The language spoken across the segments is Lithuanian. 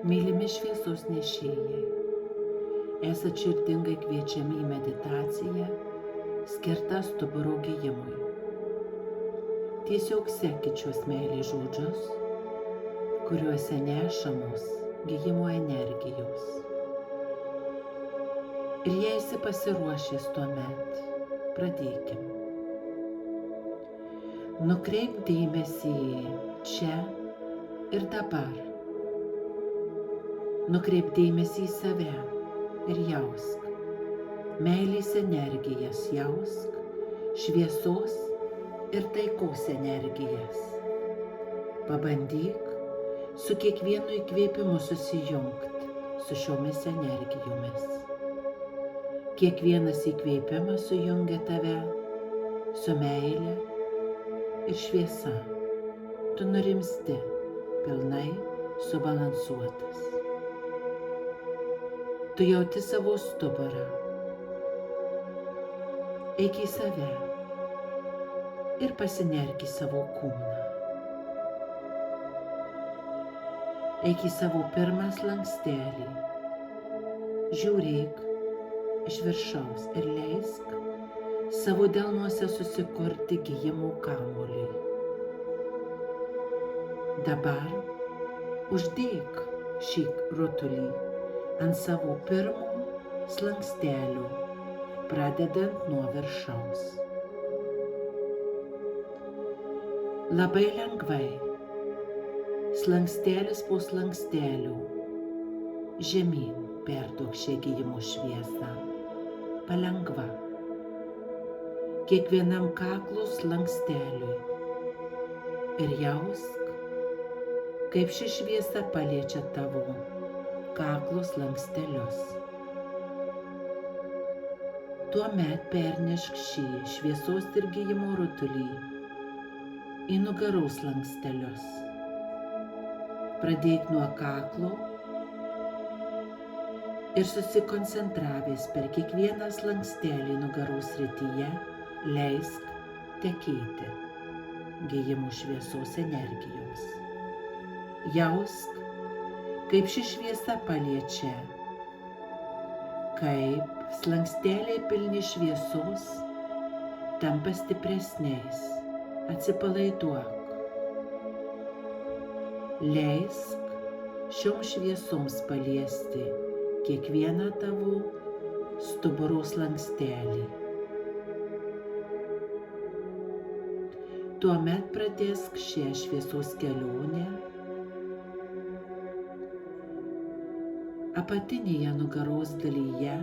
Mylimi šviesos nešėjai, esat širdingai kviečiami į meditaciją skirtą stuburo gijimui. Tiesiog sekit šios meilės žodžius, kuriuose nešamos gijimo energijos. Ir jei esi pasiruošęs tuomet, pradėkim. Nukreip dėmesį čia ir dabar. Nukreip dėmesį į save ir jausk. Meilės energijas jausk, šviesos ir taikos energijas. Pabandyk su kiekvienu įkvėpimu susijungti su šiomis energijomis. Kiekvienas įkvėpimas sujungia tave su meile ir šviesa. Tu nurimsti, pilnai subalansuotas. Tu jauti savo stuburą. Eik į save ir pasinerk į savo kūną. Eik į savo pirmą slankstelį. Žiūrėk iš viršaus ir leisk savo delnuose susikurti gijimo kamuoliui. Dabar uždėk šį rutulį ant savo pirmo slankstelio, pradedant nuo viršaus. Labai lengvai, slankstelis po slankstelio, žemyn perduok šią gijimo šviesą, palengva, kiekvienam kaklo slanksteliui ir jausk, kaip ši šviesa paliečia tavo kaklo slankstelius. Tuomet pernešk šį šviesos ir gijimo rutulį į nugaros slankstelius. Pradėk nuo kaklo ir susikoncentravęs per kiekvieną slankstelį nugaros srityje leisk tekėti gijimo šviesos energijoms. Jausk, kaip ši šviesa paliečia, kaip slanksteliai pilni šviesos tampa stipresniais. Atsipalaiduok. Leisk šioms šviesoms paliesti kiekvieną tavo stuburo slankstelį. Tuomet pratęsk šią šviesos kelionę apatinėje nugaros dalyje,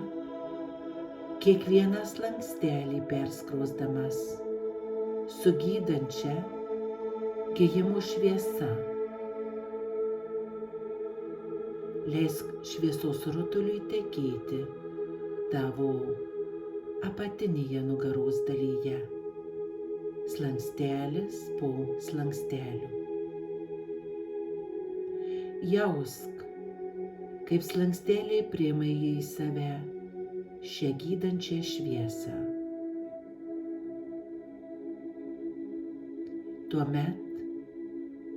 kiekvieną slankstelį perskrosdamas su gydančia gijimo šviesa. Leisk šviesos rutuliui tekėti tavo apatinėje nugaros dalyje, slankstelis po slankstelių. Jausk, kaip slanksteliai priima į save šią gydančią šviesą. Tuomet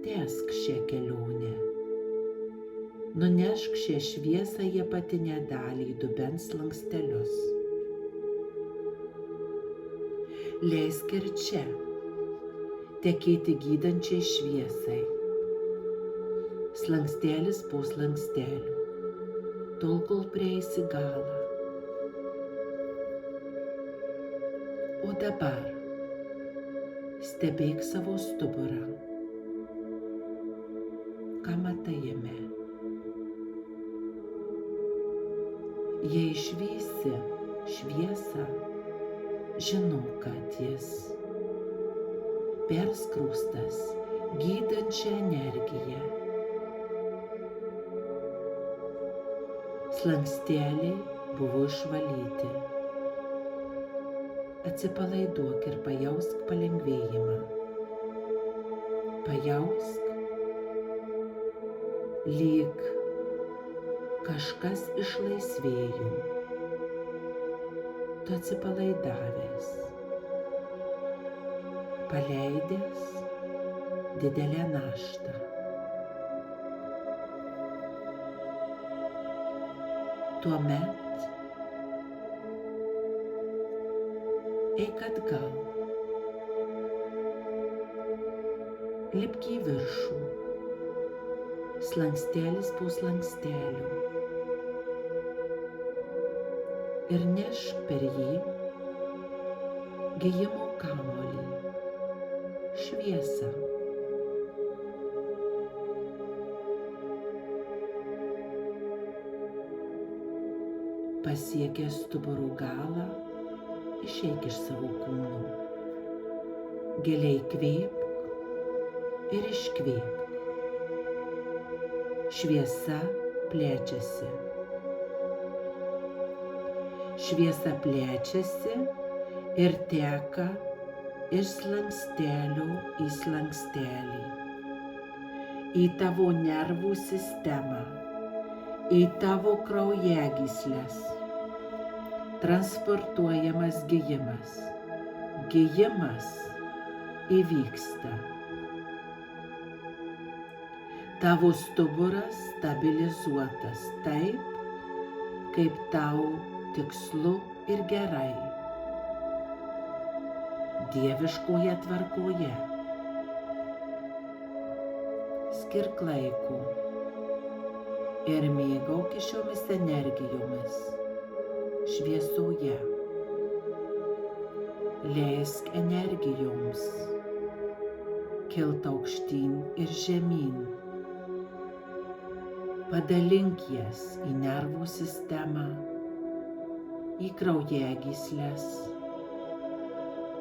tęsk šią kelionę. Nunešk šią šviesą į apatinę dalį į dubens slankstelius. Leisk ir čia tekėti gydančiai šviesai. Slankstelis po slankstelių, tol kol prieisi galą. O dabar stebėk savo stuburą. Ką matai jame? Jei išvysi šviesą, žinau, kad jis perskrostas gydančią energiją. Slanksteliai buvo išvalyti. Atsipalaiduok ir pajausk palengvėjimą. Pajausk, lyg kažkas išlaisvėjo. Tu atsipalaidavęs, paleidęs didelę naštą. Tuomet eik atgal, lipk į viršų, slankstelis po slankstelio ir nešk per jį gijimo kamuolį, šviesą. Pasiekęs stuburo galą, išeik iš savo kūno. Giliai kvėpk ir iškvėpk. Šviesa plečiasi. Šviesa plečiasi ir teka iš slankstelio į slankstelį, į tavo nervų sistemą, į tavo kraujagysles. Transportuojamas gijimas. Gijimas įvyksta. Tavo stuburas stabilizuotas taip, kaip tau tikslu ir gerai. Dieviškoje tvarkoje. Skirk laiko ir mėgaukis šiomis energijomis šviesoje. Leisk energijoms kilt aukštyn ir žemyn. Padalink jas į nervų sistemą, į kraujagysles,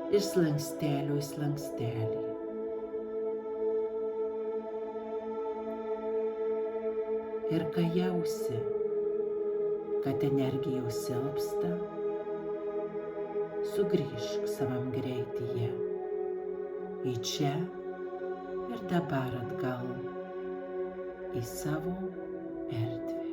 iš slankstelio į slankstelį. Ir kai jausi, kad energijos silpsta, sugrįžk savam greityje, į čia ir dabar atgal, į savo erdvę.